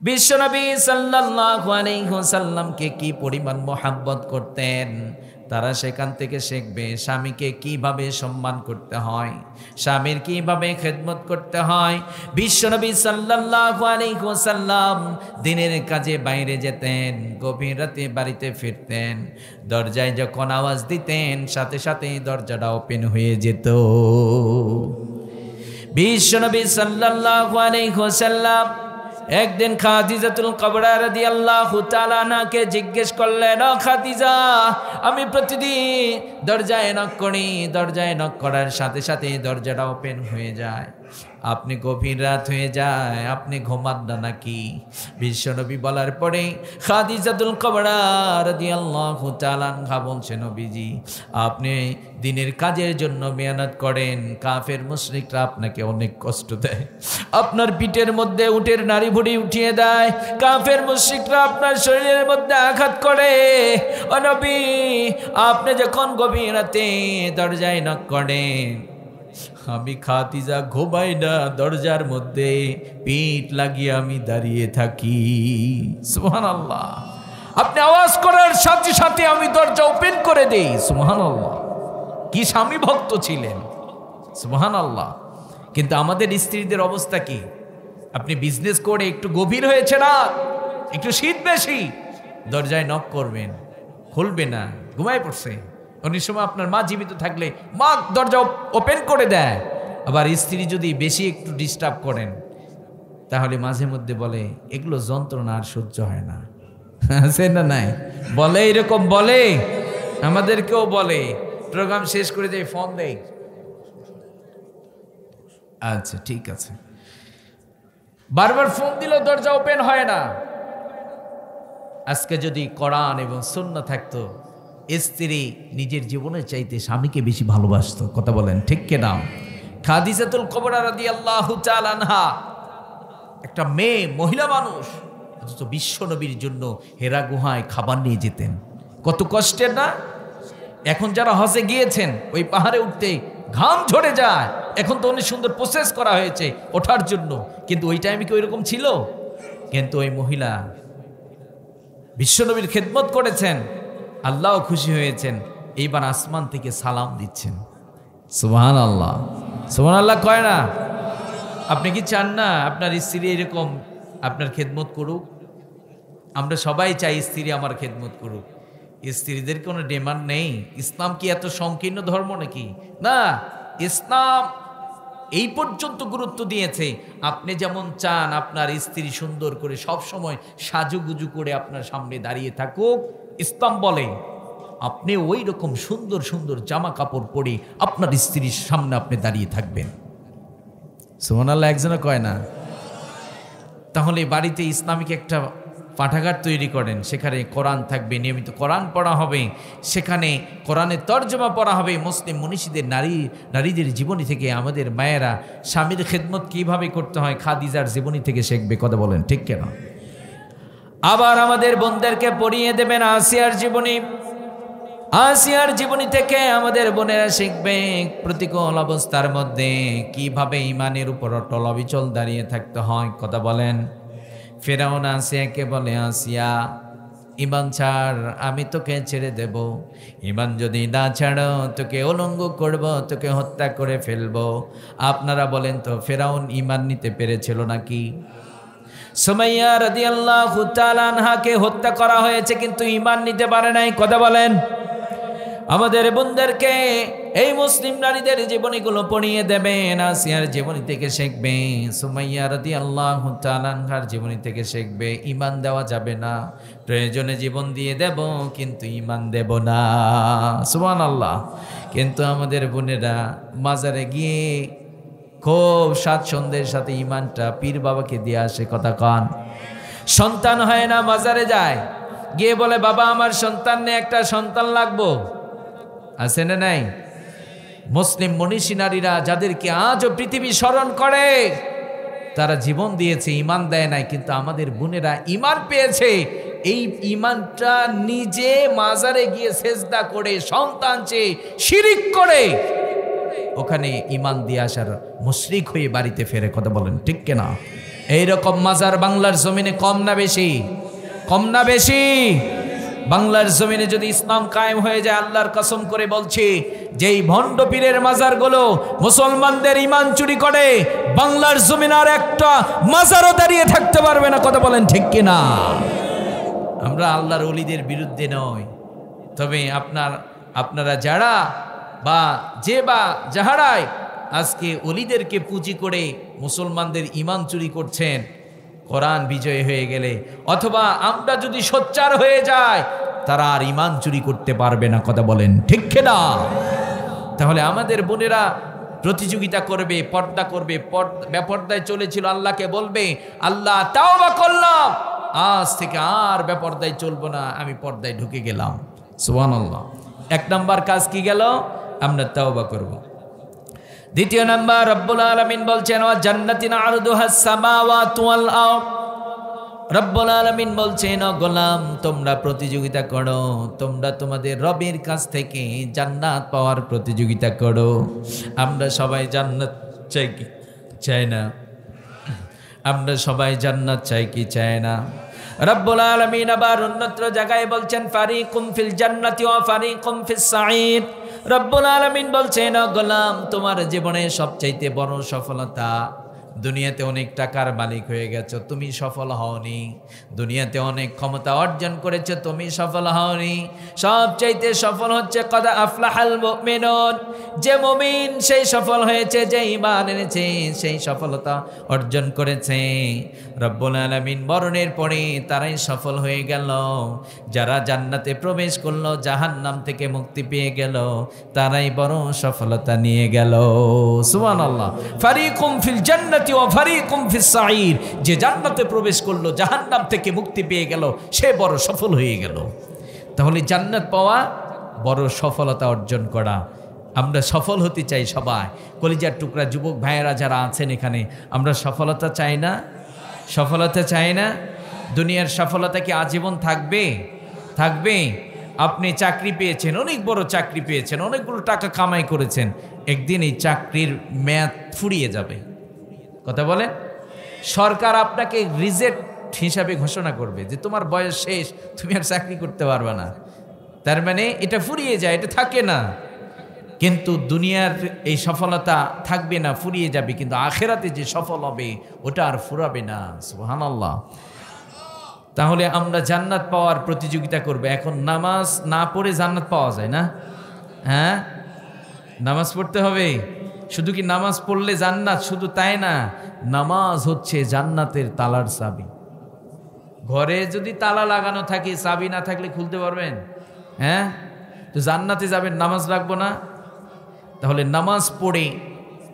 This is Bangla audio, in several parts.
বিশ্বনবী সাল্লাল্লাহু আলাইহি ওয়াসাল্লামকে কি পরিমাণ মোহাব্বত করতেন, তারা সেখান থেকে শিখবে স্বামীকে কিভাবে সম্মান করতে হয়, স্বামীর কিভাবে খেদমত করতে হয়। বিশ্বনবী সাল্লাল্লাহু আলাইহি ওয়াসাল্লাম দিনের কাজে বাইরে যেতেন, গভীর রাতে বাড়িতে ফিরতেন, দরজায় যখন আওয়াজ দিতেন সাথে সাথে দরজাটা ওপেন হয়ে যেত। বিশ্বনবী সাল্লাল্লাহু আলাইহি ওয়াসাল্লাম একদিন খাদিজাতুল কুবরা রাদিয়াল্লাহু তাআলা আনহাকে জিজ্ঞেস করলেন, ও খাদিজা, আমি প্রতিদিন দরজায় নক করি, দরজায় নক করার সাথে সাথে দরজাটা ওপেন হয়ে যায়, আপনি গভীর রাত হয়ে যায়, আপনি ঘুমান না নাকি? বিশ্বনবী বলার পরে খাদিজাতুল কুবরা রাদিয়াল্লাহু তাআলা আনহা বলছেন, নবীজি, আপনি দিনের কাজের জন্য মেহনত করেন, কাফের মুশরিকরা আপনাকে অনেক কষ্ট দেয়, আপনার পিঠের মধ্যে উটের নাড়ি ভুঁড়ি উঠিয়ে দেয়, কাফের মুশরিকরা আপনার শরীরের মধ্যে আঘাত করে। ও নবী, আপনি যখন গভীর রাতে দরজায় নক করেন, আমি খাদিজা ঘুমাই না, দরজার মধ্যে পিঠ লাগিয়ে আমি দাঁড়িয়ে থাকি। সুবহানাল্লাহ। আপনি আওয়াজ করার সাথে সাথে আমি দরজা ওপেন করে দেই। সুবহানাল্লাহ। কি স্বামী ভক্ত ছিলেন! সুবহানাল্লাহ। কিন্তু আমাদের স্ত্রীদের অবস্থা কি? আপনি বিজনেস করে একটু গভীর হয়েছে না, একটু শীত বেশি, দরজায় নক করবেন, খুলবে না, ঘুমায় পড়ছে। অনেক সময় আপনার মা জীবিত থাকলে মা দরজা ওপেন করে দেয়। আবার স্ত্রী যদি বেশি একটু ডিস্টার্ব করেন, তাহলে মাঝে মধ্যে বলে, এগুলো যন্ত্রণা আর সহ্য হয় না। আছে না নাই? বলে, এরকম বলে, আমাদেরকেও বলে। প্রোগ্রাম শেষ করে দেয়, ফোন দেয়, আচ্ছা ঠিক আছে, বারবার ফোন দিলেও দরজা ওপেন হয় না। আজকে যদি কোরআন এবং সুন্নাহ থাকতো, স্ত্রী নিজের জীবনের চাইতে স্বামীকে বেশি ভালোবাসতো। কথা বলেন ঠিক কিনা? খাদিজাতুল কুবরা রাদিয়াল্লাহু তাআলা আনহা একটা মেয়ে, মহিলা মানুষ, অথচ বিশ্বনবীর জন্য হেরা গুহায় খাবার নিয়ে যেতেন। কত কষ্টের না! এখন যারা হজে গিয়েছেন, ওই পাহাড়ে উঠতে ঘাম ঝরে যায়। এখন তো অনেক সুন্দর প্রসেস করা হয়েছে ওঠার জন্য, কিন্তু ওই টাইমে কি ওইরকম ছিল? কিন্তু ওই মহিলা বিশ্বনবীর খেদমত করেছেন, আল্লাহ খুশি হয়েছেন। এইবার আসমান থেকে সালাম দিচ্ছেন। সুবহানাল্লাহ। সুবহানাল্লাহ কয় না? আপনি কি চান না আপনার স্ত্রী এরকম আপনার খেদমত করুক? আমরা সবাই চাই স্ত্রী আমার খেদমত করুক। স্ত্রীদের কোনো ডিমান্ড নেই। ইসলাম কি এত সংকীর্ণ ধর্ম নাকি? না, ইসলাম এই পর্যন্ত গুরুত্ব দিয়েছে, আপনি যেমন চান আপনার স্ত্রী সুন্দর করে সব সময় সাজুগুজু করে আপনার সামনে দাঁড়িয়ে থাকুক, ইসলাম বলে আপনি ওই রকম সুন্দর সুন্দর জামা কাপড় পরে আপনার স্ত্রীর সামনে আপনি দাঁড়িয়ে থাকবেন। সুবহানাল্লাহ একজনও কয় না? তাহলে বাড়িতে ইসলামিক একটা পাঠাগার তৈরি করেন, সেখানে কোরআন থাকবে, নিয়মিত কোরআন পড়া হবে, সেখানে কোরআনের তর্জমা পড়া হবে। মুসলিম মনীষীদের নারীদের জীবনী থেকে আমাদের মায়েরা স্বামীর খেদমত কিভাবে করতে হয় খাদিজার জীবনী থেকে শিখবে। কথা বলেন ঠিক কেন? আবার আমাদের বোনদেরকে পড়িয়ে দেবেন আসিয়ার জীবনী। আসিয়ার জীবনী থেকে আমাদের বোনেরা শিখবে প্রতিকূল অবস্থার মধ্যে কিভাবে ইমানের উপর অটল অবিচল দাঁড়িয়ে থাকতে হয়। কথা বলেন। ফেরাউন আসিয়াকে বলে, আসিয়া ইমান ছাড়, আমি তোকে ছেড়ে দেব, ইমান যদি না ছাড়ো তোকে উলঙ্গ করব, তোকে হত্যা করে ফেলবো। আপনারা বলেন তো, ফেরাউন ইমান নিতে পেরেছিল নাকি? সুমাইয়া রাদিয়াল্লাহু তাআলা আনহাকে হত্যা করা হয়েছে, কিন্তু ইমান নিতে পারে নাই। কথা বলেন। আমাদের বোনদেরকে এই মুসলিম নারীদের জীবনীগুলো পড়িয়ে দেবেন, আসিয়ার জীবনী থেকে শিখবে, সুমাইয়া রাদিয়াল্লাহু তাআলা আনহার জীবনী থেকে শিখবে। ঈমান দেওয়া যাবে না, প্রয়োজনে জীবন দিয়ে দেব, কিন্তু ঈমান দেব না। সুবহানাল্লাহ। কিন্তু আমাদের বোনেরা মাজারে গিয়ে খুব স্বাচ্ছন্দ্যের সাথে ঈমানটা পীর বাবাকে দিয়ে আসে। কথা কান। সন্তান হয় না, মাজারে যায়, গিয়ে বলে, বাবা আমার সন্তান নেই, একটা সন্তান লাগবো। আছে না নাই? মুসলিম মনীষী নারীরা যাদেরকে আজও পৃথিবী স্মরণ করে, তারা জীবন দিয়েছে, ঈমান দেয় নাই। কিন্তু আমাদের বোনেরা ঈমান পেয়েছে। এই ঈমানটা নিজে মাজারে গিয়ে সেজদা করে, সন্তান চেয়ে শিরিক করে, ওখানে ঈমান দিয়ে আসার মুশরিক হয়ে বাড়িতে ফেরে। কথা বলেন ঠিক কিনা? এইরকম মাজার বাংলার জমিনে কম না বেশি? কম না বেশি? বাংলার জমিনে যদি ইসলাম কায়েম হয়ে যায়, আল্লাহর কসম করে বলছি, যেই ভণ্ড পীরের মাজারগুলো মুসলমানদের ঈমান চুরি করে, বাংলার জমিনে আর একটা মাজারও দাঁড়িয়ে থাকতে পারবে না। কথা বলেন ঠিক কিনা? আমরা আল্লাহর ওলিদের বিরুদ্ধে নয়, তবে আপনারা যারা যাহারাই আজকে ওলিদেরকে পুঁজি করে মুসলমানদের ঈমান চুরি করছেন, কোরআন বিজয় হয়ে গেলে অথবা আমরা যদি সোচ্চার হয়ে যায়, তারা আর ঈমান চুরি করতে পারবে না। কথা বলেন ঠিক কিনা? তাহলে আমাদের বোনেরা প্রতিযোগিতা করবে, পর্দা করবে, বেপর্দায় চলেছিল, আল্লাহকে বলবে, আল্লাহ তাওবা করলাম, আজ থেকে আর বেপর্দায় চলবো না, আমি পর্দায় ঢুকে গেলাম। সুবহানাল্লাহ। এক নাম্বার কাজ কি গেল? আমরা তাওবা করব। দ্বিতীয় নাম্বার, রব্বুল আলামিন বলছেন, ওয়া জান্নাতিন আরদুহাস সামাওয়াতু ওয়াল আরদ। রব্বুল আলামিন বলছেন, ও গোলাম, তোমরা প্রতিযোগিতা করো, তোমরা তোমাদের রবের কাছ থেকে জান্নাত পাওয়ার প্রতিযোগিতা করো। আমরা সবাই জান্নাত চাই কি চাই না? আমরা সবাই জান্নাত চাই কি চাই না? রব্বুল আলামিন আবার অন্যত্র জায়গায় বলছেন, ফারিকুম ফিল জান্নাতি ওয়া ফারিকুম ফিস সাঈর। রব্বুল আলামিন বলছেন, ও গোলাম, তোমার জীবনে সবচাইতে বড় সফলতা, দুনিয়াতে অনেক টাকার মালিক হয়ে গেছো, তুমি সফল হওনি। দুনিয়াতে অনেক ক্ষমতা অর্জন করেছো, তুমি সফল হওনি। সবচাইতে সফল হচ্ছে কদ আফলাহাল মুমিনুন, যে মুমিন সেই সফল হয়েছে, যে ঈমান এনেছে সেই সফলতা অর্জন করেছে। রব্বুল আলামিন মরণের পরে তারাই সফল হয়ে গেল। যারা জান্নাতে প্রবেশ করলো, জাহান্নাম থেকে মুক্তি পেয়ে গেল, তারাই বড় সফলতা নিয়ে গেল। সুবহানাল্লাহ। ফারিকুম ফিল জান্নাতি ওয়া ফারিকুম ফিস সাঈর, যে জান্নাতে প্রবেশ করলো, জাহান্নাম থেকে মুক্তি পেয়ে গেল, সে বড় সফল হয়ে গেল। তাহলে জান্নাত পাওয়া বড় সফলতা অর্জন করা। আমরা সফল হতে চাই সবাই। কলিজার টুকরা যুবক ভাইয়েরা যারা আছেন এখানে, আমরা সফলতা চাই না? সফলতা চাই না? দুনিয়ার সফলতা কি আজীবন থাকবে? থাকবে? আপনি চাকরি পেয়েছেন, অনেক বড় চাকরি পেয়েছেন, অনেকগুলো টাকা কামাই করেছেন, একদিন এই চাকরির মেয়াদ ফুরিয়ে যাবে। কথা বলেন? সরকার আপনাকে রিজেক্ট হিসাবে ঘোষণা করবে যে তোমার বয়স শেষ, তুমি আর চাকরি করতে পারবে না। তার মানে এটা ফুরিয়ে যায়, এটা থাকে না। কিন্তু দুনিয়ার এই সফলতা থাকবে না, ফুরিয়ে যাবে, কিন্তু আখেরাতে যে সফল হবে ওটা আর ফুরাবে না। সুবহানাল্লাহ। তাহলে আমরা জান্নাত পাওয়ার প্রতিযোগিতা করব। এখন নামাজ না পড়ে জান্নাত পাওয়া যায় না? হ্যাঁ, নামাজ পড়তে হবে। শুধু কি নামাজ পড়লে জান্নাত? শুধু তাই না, নামাজ হচ্ছে জান্নাতের তালার চাবি। ঘরে যদি তালা লাগানো থাকে, চাবি না থাকলে খুলতে পারবেন? হ্যাঁ, তো জান্নাতে যাবেন, নামাজ রাখবো না? তাহলে নামাজ পড়ে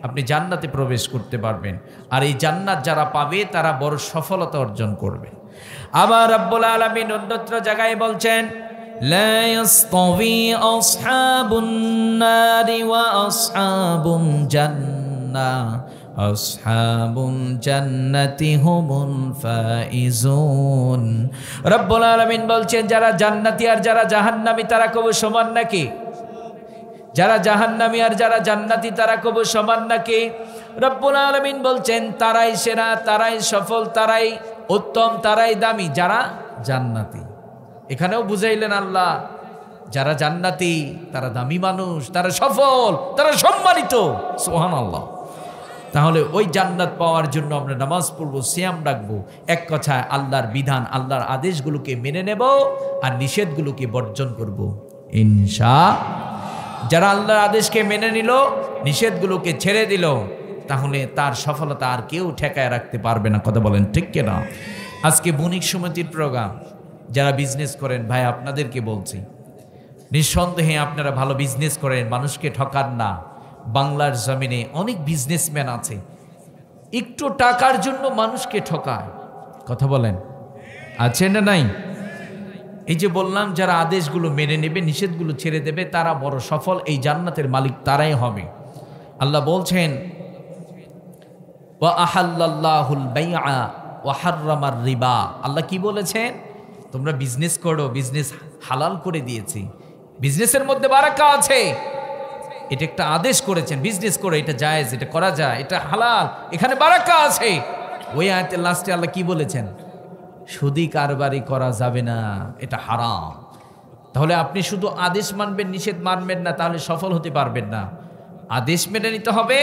আপনি জান্নাতে প্রবেশ করতে পারবেন। আর এই জান্নাত যারা পাবে তারা বড় সফলতা অর্জন করবে। আবার রব্বুল আলামিন অন্যত্র জায়গায় বলছেন, লা ইয়াসতাবি আসহাবুন নারি ওয়া আসহাবুন জান্নাহ, আসহাবুল জান্নাতি হুমুল ফাইজুন। রব্বুল আলামিন বলছেন, যারা জান্নাতি আর যারা জাহান্নামী তারা কবু সমান নাকি? যারা জাহান্নামী আর যারা জান্নাতি তারা কবু সমান নাকি? রব্বুল আলামিন বলছেন, তারাই সেরা, তারাই সফল, তারাই উত্তম, তারাই দামি যারা জান্নাতি। এখানেও বুঝাইলেন আল্লাহ, যারা জান্নাতি তারা দামি মানুষ, তারা সফল, তারা সম্মানিত। সুবহানাল্লাহ। তাহলে ওই জান্নাত পাওয়ার জন্য আমরা নামাজ পড়বো, সিয়াম রাখবো, এক কথায় আল্লাহর বিধান, আল্লাহর আদেশগুলোকে মেনে নেব আর নিষেধগুলোকে বর্জন করব ইনশাআল্লাহ। যারা আল্লাহর আদেশকে মেনে নিল, নিষেধগুলোকে ছেড়ে দিল, তাহলে তার সফলতা আর কেউ ঠেকায় রাখতে পারবে না। কথা বলেন ঠিক কিনা? আজকে বণিক সমিতির প্রোগ্রাম, যারা বিজনেস করেন ভাই, আপনাদেরকে বলছি, নিঃসন্দেহে আপনারা ভালো বিজনেস করেন, মানুষকে ঠকান না। বাংলার জমিনে অনেক বিজনেসম্যান আছে, একটু টাকার জন্য মানুষকে ঠকায়। কথা বলেন, আছে না নাই? এই যে বললাম, যারা আদেশগুলো মেনে নেবে, নিষেধগুলো ছেড়ে দেবে, তারা বড় সফল, এই জান্নাতের মালিক তারাই হবে। আল্লাহ বলছেন, ওয়া আহাল্লাল্লাহুল বাইআ ওয়া হাররামার রিবা। আল্লাহ কি বলেছেন? তোমরা বিজনেস করো, বিজনেস হালাল করে দিয়েছি, বিজনেসের মধ্যে বারাকা আছে, এটা একটা আদেশ করেছেন, বিজনেস করো, এটা জায়েজ, এটা করা যায়, এটা হালাল, এখানে বারাকা আছে। ওই আয়াতের লাস্টে আল্লাহ কি বলেছেন? সুদি কারবারি করা যাবে না, এটা হারাম। তাহলে আপনি শুধু আদেশ মানবেন, নিষেধ মানবেন না, তাহলে সফল হতে পারবেন না। আদেশ মেনে নিতে হবে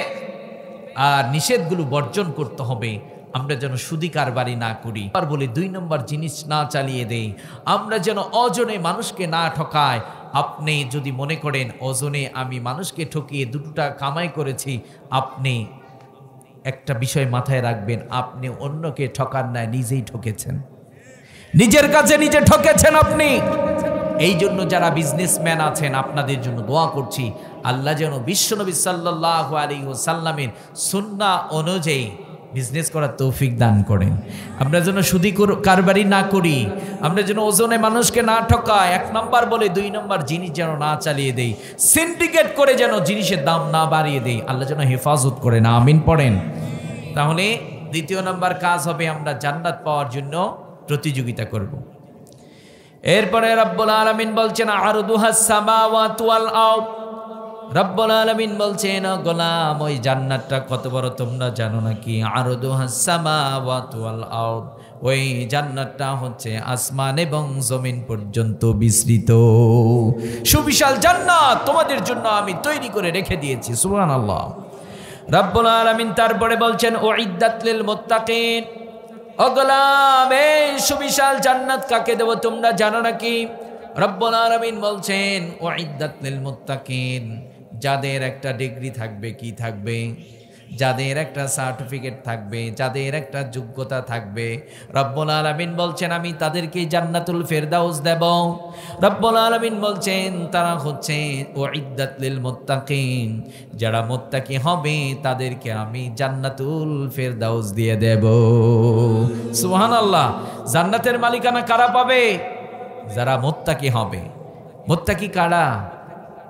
আর নিষেধগুলো বর্জন করতে হবে, আমরা যেন সুদি কারবারি না করি। আর বলি 2 নম্বর জিনিস না চালিয়ে দেই, আমরা যেন অজনে মানুষকে না ঠকাই। আপনি যদি মনে করেন ওজনে আমি মানুষকে ঠকিয়ে 2 টাকা কামাই করেছি, আপনি একটা বিষয় মাথায় রাখবেন, আপনি অন্যকে ঠকান না, নিজেই ঠকেছেন, নিজের কাছে নিজে ঠকেছেন আপনি। এই জন্য যারা বিজনেসম্যান আছেন আপনাদের জন্য দোয়া করছি, আল্লাহ যেন বিশ্বনবী সাল্লাল্লাহু আলাইহি ওয়াসাল্লামের সুন্নাহ অনুযায়ী বিজনেস করার তৌফিক দান করেন। আমরা যেন সুদি কারবারি না করি, আমরা যেন ওজনে মানুষকে না ঠকাই, 1 নম্বর বলে 2 নম্বর জিনিস যেন না চালিয়ে দেই, সিন্ডিকেট করে যেন জিনিসের দাম না বাড়িয়ে দেই, আল্লাহ যেন হেফাজত করেন, আমিন পড়েন। তাহলে 2 নম্বর কাজ হবে আমরা জান্নাত পাওয়ার জন্য প্রতিযোগিতা করব। এরপরে রব্বুল আলামিন বলছেন আরদুহাস সামাওয়াতু ওয়াল আরদ, রব্বুল আলামিন বলছেন গোলাম ওই জান্নাতটা কত বড় তোমরা জানো নাকি? আরদুহাস সামাওয়াতু ওয়াল আরদ, ওই জান্নাতটা হচ্ছে আসমান এবং জমিন পর্যন্ত বিস্তৃত। সুবিশাল জান্নাত তোমাদের জন্য আমি তৈরি করে রেখে দিয়েছি, সুবহানাল্লাহ। রব্বুল আলামিন তারপরে বলছেন উইদ্দাত লিল মুত্তাকিন, ও গোলাম এই সুবিশাল জান্নাত কাকে দেব তোমরা জানো নাকি? রব্বুল আলামিন বলছেন উইদ্দাত লিল মুত্তাকিন, যাদের একটা ডিগ্রি থাকবে, কি থাকবে? যাদের একটা সার্টিফিকেট থাকবে, যাদের একটা যোগ্যতা থাকবে, রব্বুল আলামিন বলছেন আমি তাদেরকে জান্নাতুল ফেরদাউস দেব। রব্বুল আলামিন বলছেন তারা হচ্ছে উইদ্দাত লিল মুত্তাকিন, যারা মুত্তাকি হবে তাদেরকে আমি জান্নাতুল ফেরদাউস দিয়ে দেব। সুবহানাল্লাহ। জান্নাতের মালিকানা কারা পাবে? যারা মুত্তাকি হবে। মুত্তাকি কারা?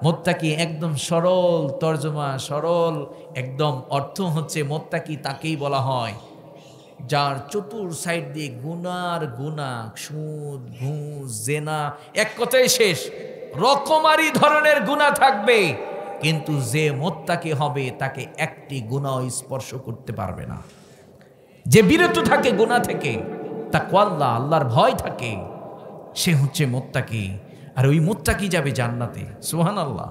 মুত্তাকি একদম সরল তর্জমা, সরল একদম অর্থ হচ্ছে মুত্তাকি তাকেই বলা হয় যার চতুর সাইড দিয়ে গুনার গুনাহ, সুদ, ঘুষ, জেনা, এক কথায় শেষ রকমারি ধরনের গুনাহ থাকবে, কিন্তু যে মুত্তাকি হবে তাকে একটি গুনাহ স্পর্শ করতে পারবে না। যে বিরত থাকে গুনাহ থেকে, তাকওয়াল্লাহ, আল্লাহর ভয় থাকে, সে হচ্ছে মুত্তাকি। আর ওই মুত্তাকি যাবে জান্নাতে, সুবহানাল্লাহ।